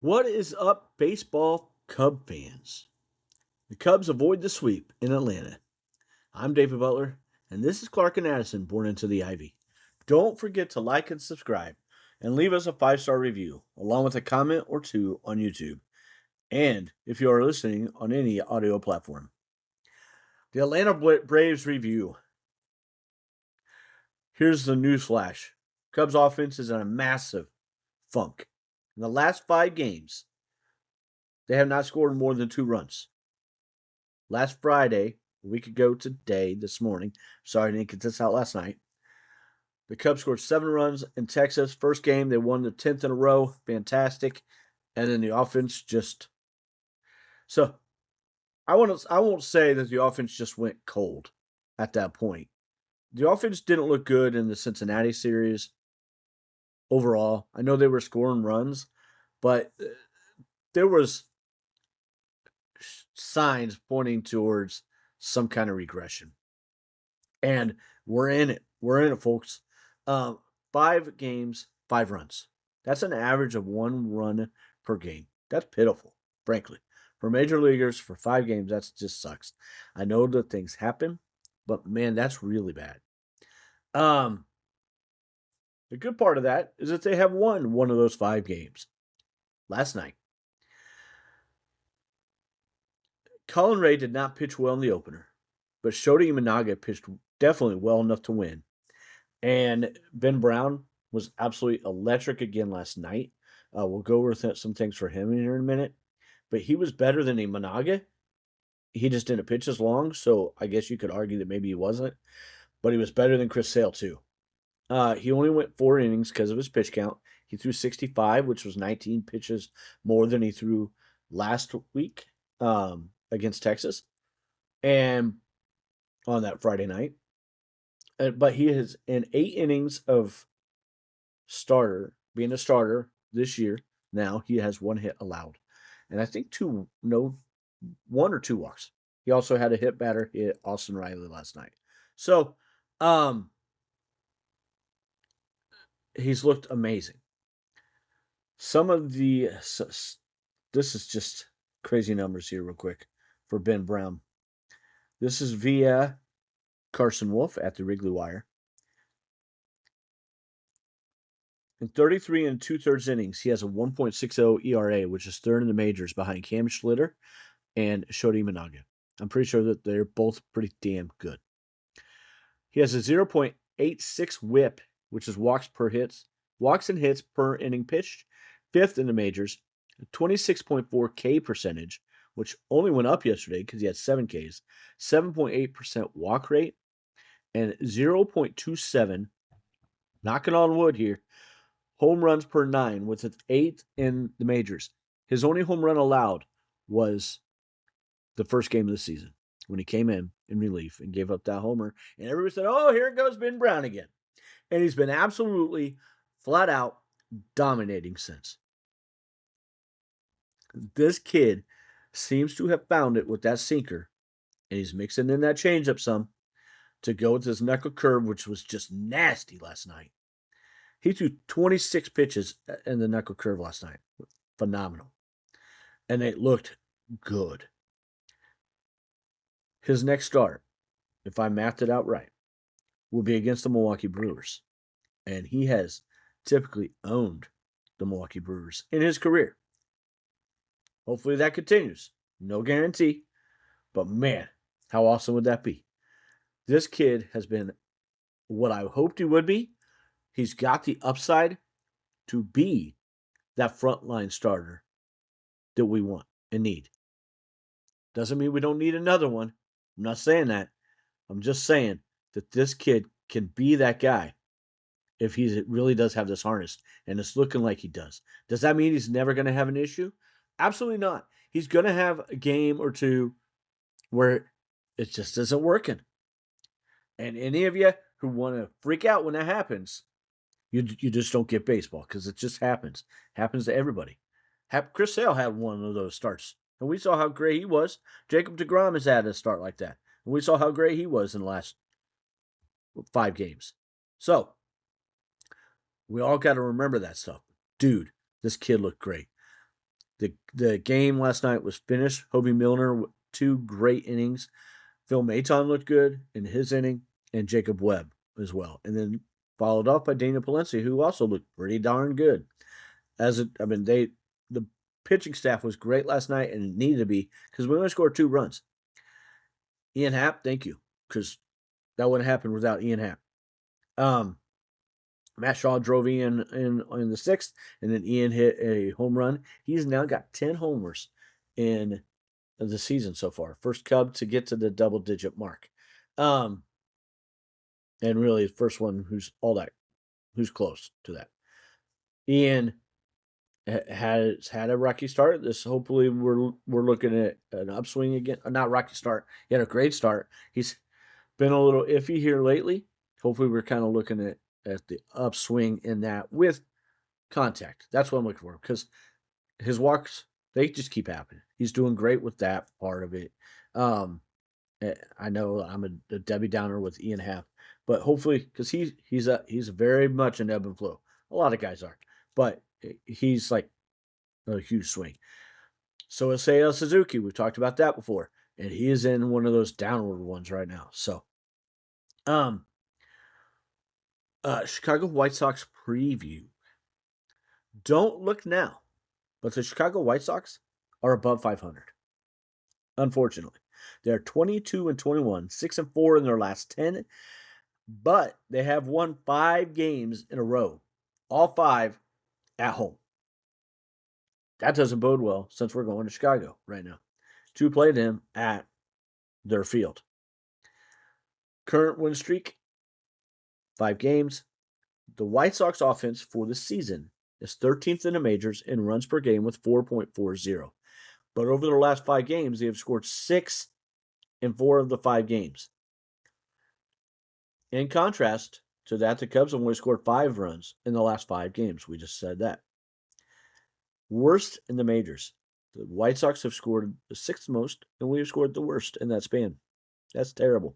What is up, baseball Cub fans? The Cubs avoid the sweep in Atlanta. I'm David Butler, and this is Clark and Addison born into the Ivy. Don't forget to like and subscribe, and leave us a 5-star review, along with a comment or two on YouTube, and if you are listening on any audio platform. The Atlanta Braves review. Here's the news flash. Cubs offense is in a massive funk. In the last 5 games, they have not scored more than 2 runs. Last Friday, a week ago today, this morning, sorry I didn't get this out last night, the Cubs scored 7 runs in Texas. First game, they won the 10th in a row. Fantastic. And then the offense just. So I won't say that the offense just went cold at that point. The offense didn't look good in the Cincinnati series overall. I know they were scoring runs, but there was signs pointing towards some kind of regression. And we're in it. We're in it, folks. 5 games, 5 runs. That's an average of 1 run per game. That's pitiful, frankly. For major leaguers, for 5 games, that just sucks. I know that things happen, but man, that's really bad. The good part of that is that they have won one of those 5 games last night. Colin Ray did not pitch well in the opener, but Shota Imanaga pitched definitely well enough to win. And Ben Brown was absolutely electric again last night. We'll go over some things for him here in a minute. But he was better than Imanaga. He just didn't pitch as long, so I guess you could argue that maybe he wasn't. But he was better than Chris Sale, too. He only went 4 innings because of his pitch count. He threw 65, which was 19 pitches more than he threw last week against Texas. And on that Friday night. But he is in 8 innings of being a starter this year. Now he has 1 hit allowed, and I think 1 or 2 walks. He also had a hit Austin Riley last night. So, he's looked amazing. This is just crazy numbers here real quick for Ben Brown. This is via Carson Wolf at the Wrigley Wire. In 33 and 2/3 innings, he has a 1.60 ERA, which is 3rd in the majors behind Cam Schlitter and Shota Imanaga. I'm pretty sure that they're both pretty damn good. He has a 0.86 whip, which is walks and hits per inning pitched, 5th in the majors, 26.4 K percentage, which only went up yesterday because he had 7 Ks, 7.8% walk rate, and 0.27, knocking on wood here, home runs per 9, with its 8th in the majors. His only home run allowed was the first game of the season when he came in relief and gave up that homer. And everybody said, oh, here goes Ben Brown again. And he's been absolutely flat out dominating since. This kid seems to have found it with that sinker, and he's mixing in that changeup some to go with his knuckle curve, which was just nasty last night. He threw 26 pitches in the knuckle curve last night. Phenomenal. And it looked good. His next start, if I mapped it out right, will be against the Milwaukee Brewers. And he has typically owned the Milwaukee Brewers in his career. Hopefully that continues. No guarantee. But man, how awesome would that be? This kid has been what I hoped he would be. He's got the upside to be that frontline starter that we want and need. Doesn't mean we don't need another one. I'm not saying that. I'm just saying that this kid can be that guy if he really does have this harness, and it's looking like he does. Does that mean he's never going to have an issue? Absolutely not. He's going to have a game or two where it just isn't working. And any of you who want to freak out when that happens, you just don't get baseball because it just happens. Happens to everybody. Chris Sale had one of those starts, and we saw how great he was. Jacob deGrom has had a start like that, and we saw how great he was in the last 5 games. So we all got to remember that stuff. Dude, this kid looked great. The game last night was finished. Hobie Milner with 2 great innings. Phil Maton looked good in his inning, and Jacob Webb as well. And then followed up by Daniel Palencia, who also looked pretty darn good. The pitching staff was great last night, and it needed to be because we only scored 2 runs. Ian Happ, thank you, because that wouldn't happen without Ian Happ. Matt Shaw drove Ian in the 6th, and then Ian hit a home run. He's now got 10 homers in the season so far. First Cub to get to the double-digit mark. And really the first one who's close to that. Ian has had a rocky start. Hopefully we're looking at an upswing again. Not rocky start. He had a great start. He's been a little iffy here lately. Hopefully we're kind of looking at the upswing in that with contact. That's what I'm looking for, because his walks, they just keep happening. He's doing great with that part of it. I know I'm a Debbie Downer with Ian Happ, but hopefully, because he's very much an ebb and flow. A lot of guys are, but he's like a huge swing. So is Seiya Suzuki. We've talked about that before, and he is in one of those downward ones right now. So, Chicago White Sox preview. Don't look now, but the Chicago White Sox are above 500. Unfortunately, they're 22-21, 6-4 in their last 10, but they have won 5 games in a row, all 5 at home. That doesn't bode well since we're going to Chicago right now to play them at their field. Current win streak, 5 games. The White Sox offense for the season is 13th in the majors in runs per game with 4.40. But over the last 5 games, they have scored 6 in 4 of the 5 games. In contrast to that, the Cubs have only scored 5 runs in the last 5 games. We just said that. Worst in the majors. The White Sox have scored the 6th most, and we have scored the worst in that span. That's terrible.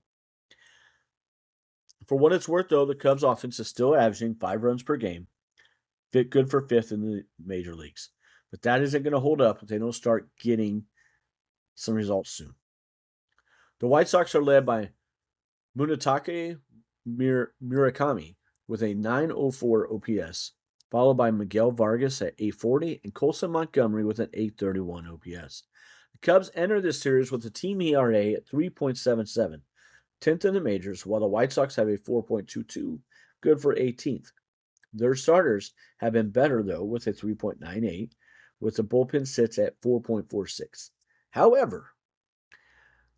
For what it's worth, though, the Cubs' offense is still averaging 5 runs per game. Good for 5th in the major leagues. But that isn't going to hold up if they don't start getting some results soon. The White Sox are led by Munetake Murakami with a 904 OPS, followed by Miguel Vargas at 840 and Colson Montgomery with an 831 OPS. The Cubs enter this series with a team ERA at 3.77, 10th in the majors, while the White Sox have a 4.22, good for 18th. Their starters have been better, though, with a 3.98, with the bullpen sits at 4.46. However,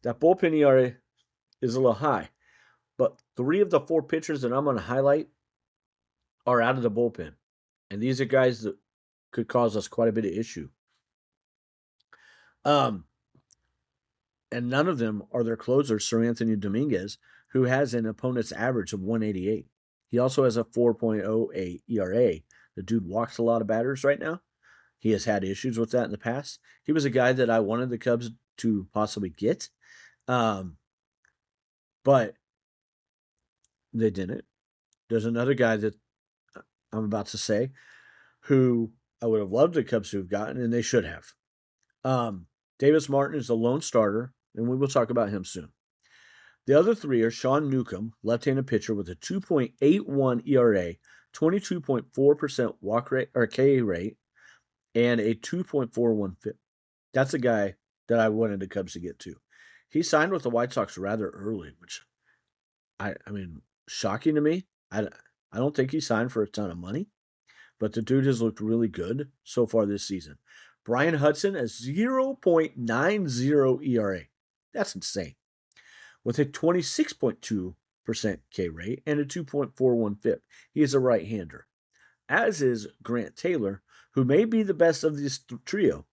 that bullpen ERA is a little high, but 3 of the 4 pitchers that I'm going to highlight are out of the bullpen, and these are guys that could cause us quite a bit of issue. And none of them are their closer, Sir Anthony Dominguez, who has an opponent's average of 188. He also has a 4.08 ERA. The dude walks a lot of batters right now. He has had issues with that in the past. He was a guy that I wanted the Cubs to possibly get, but they didn't. There's another guy that I'm about to say who I would have loved the Cubs to have gotten, and they should have. Davis Martin is the lone starter, and we will talk about him soon. The other 3 are Sean Newcomb, left-handed pitcher with a 2.81 ERA, 22.4% walk rate or K rate, and a 2.41 FIP. That's a guy that I wanted the Cubs to get to. He signed with the White Sox rather early, which I mean, shocking to me. I don't think he signed for a ton of money, but the dude has looked really good so far this season. Brian Hudson has 0.90 ERA. That's insane. With a 26.2% K rate and a 2.41 FIP. He is a right-hander. As is Grant Taylor, who may be the best of this trio,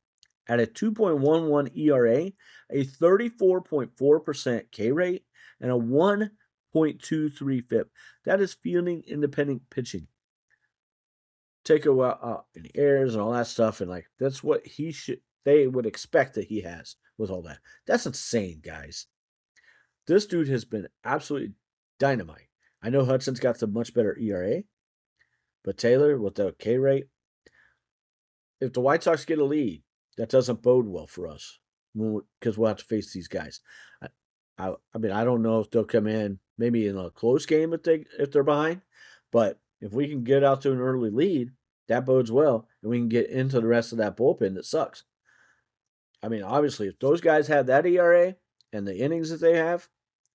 at a 2.11 ERA, a 34.4% K rate, and a 1.23 FIP. That is fielding independent pitching. Take out any errors and all that stuff, and like that's what they would expect that he has with all that. That's insane, guys. This dude has been absolutely dynamite. I know Hudson's got the much better ERA, but Taylor with the K rate, if the White Sox get a lead, that doesn't bode well for us because we'll have to face these guys. I mean, I don't know if they'll come in maybe in a close game if they're behind, but if we can get out to an early lead, that bodes well, and we can get into the rest of that bullpen that sucks. I mean, obviously, if those guys have that ERA and the innings that they have,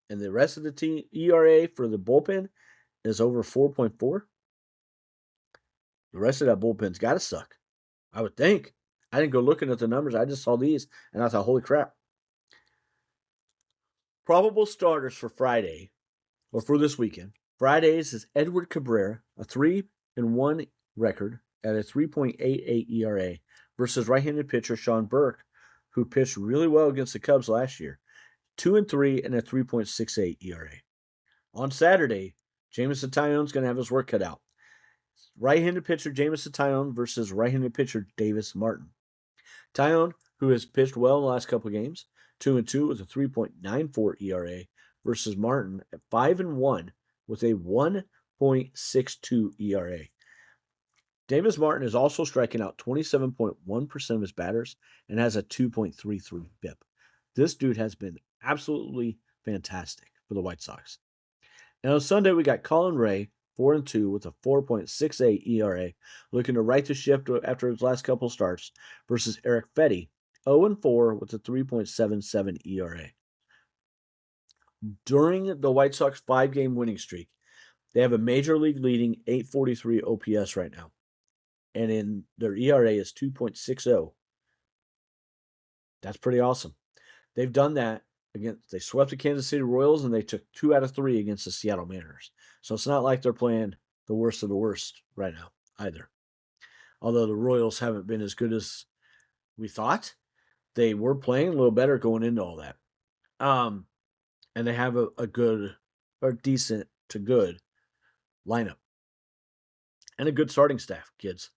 and the rest of the team ERA for the bullpen is over 4.4, the rest of that bullpen's got to suck. I would think. I didn't go looking at the numbers. I just saw these, and I thought, holy crap. Probable starters for Friday, or for this weekend. Fridays is Edward Cabrera, a 3-1 record at a 3.88 ERA, versus right-handed pitcher Sean Burke, who pitched really well against the Cubs last year, 2-3 and a 3.68 ERA. On Saturday, Jameson Taillon's going to have his work cut out. Right-handed pitcher Jameson Taillon versus right-handed pitcher Davis Martin. Taillon, who has pitched well in the last couple of games, 2-2 with a 3.94 ERA, versus Martin at 5-1 with a 1.62 ERA. Davis Martin is also striking out 27.1% of his batters and has a 2.33 BIP. This dude has been absolutely fantastic for the White Sox. And on Sunday, we got Colin Ray, 4-2 with a 4.68 ERA, looking to right the ship after his last couple starts, versus Eric Fetty, 0-4 with a 3.77 ERA. During the White Sox 5-game winning streak, they have a major league leading 843 OPS right now, and in their ERA is 2.60. That's pretty awesome. They've done that they swept the Kansas City Royals, and they took 2 out of 3 against the Seattle Mariners. So it's not like they're playing the worst of the worst right now either. Although the Royals haven't been as good as we thought, they were playing a little better going into all that. And they have a good or decent to good lineup and a good starting staff, kids.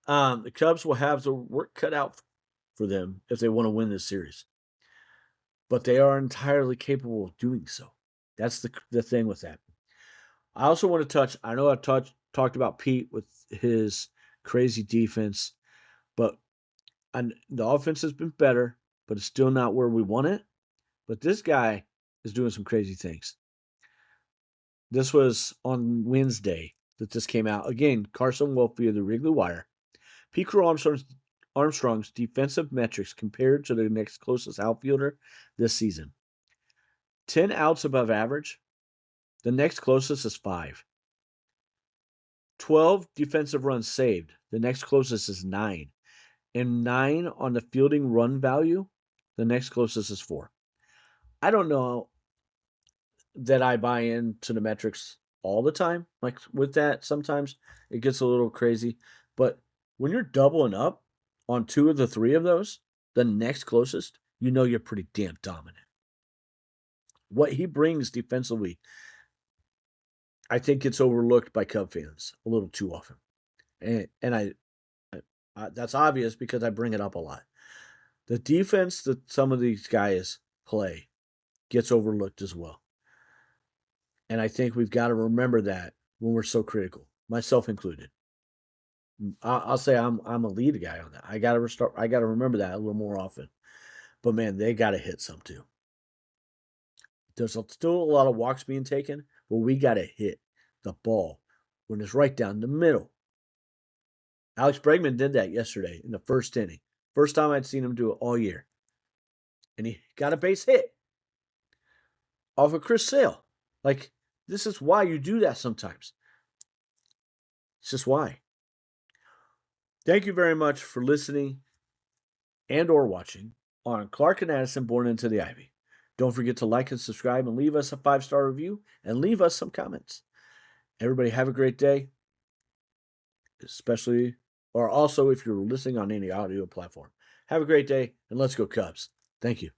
The Cubs will have the work cut out for them if they want to win this series. But they are entirely capable of doing so. That's the thing with that. I also want to touch, I know I've talked about Pete with his crazy defense, but the offense has been better, but it's still not where we want it. But this guy is doing some crazy things. This was on Wednesday that this came out. Again, Carson Wolf via the Wrigley Wire. Pete Crow Armstrong's defensive metrics compared to the next closest outfielder this season. 10 outs above average. The next closest is 5. 12 defensive runs saved. The next closest is 9. And 9 on the fielding run value. The next closest is 4. I don't know that I buy into the metrics all the time. Like with that, sometimes it gets a little crazy. But when you're doubling up on 2 of the 3 of those, the next closest, you know you're pretty damn dominant. What he brings defensively, I think gets overlooked by Cub fans a little too often. And I that's obvious because I bring it up a lot. The defense that some of these guys play gets overlooked as well. And I think we've got to remember that when we're so critical, myself included. I'll say I'm a lead guy on that. I got to remember that a little more often. But man, they got to hit some too. There's still a lot of walks being taken, but we got to hit the ball when it's right down the middle. Alex Bregman did that yesterday in the first inning. First time I'd seen him do it all year. And he got a base hit off of Chris Sale. Like, this is why you do that sometimes. It's just why. Thank you very much for listening and or watching on Clark and Addison Born Into the Ivy. Don't forget to like and subscribe and leave us a 5-star review and leave us some comments. Everybody have a great day, especially, or also if you're listening on any audio platform. Have a great day, and let's go Cubs. Thank you.